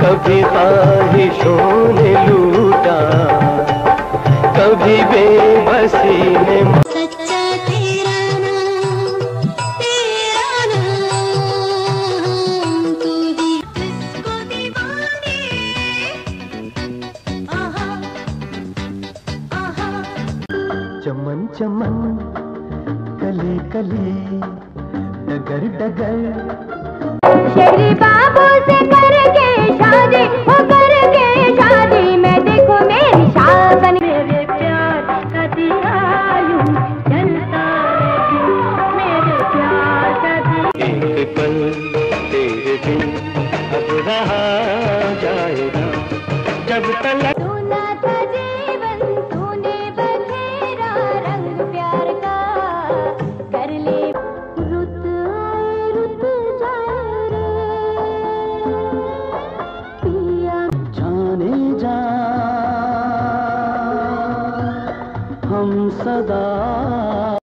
कभी ख्वाहिशों ने लूटा, कभी बेबसी ने। सच्चा तेरा नाम तू ही जिसको दीवाने। आहा आहा। चमन चमन कली कली डगर डगर, शेरी बाबू से करके शादी, वो करके शादी में देखो मेरी शासन। मेरे प्यार का दिया यूं जलता रहे, मेरे प्यार का दिया। एक पल तेरे बिन अब रहा जाएगा जब तक। सुना था जीवन तूने बखेरा, रंग प्यार का कर ले। रुत आए रुत जाए रे पिया। जाने जा हम सदा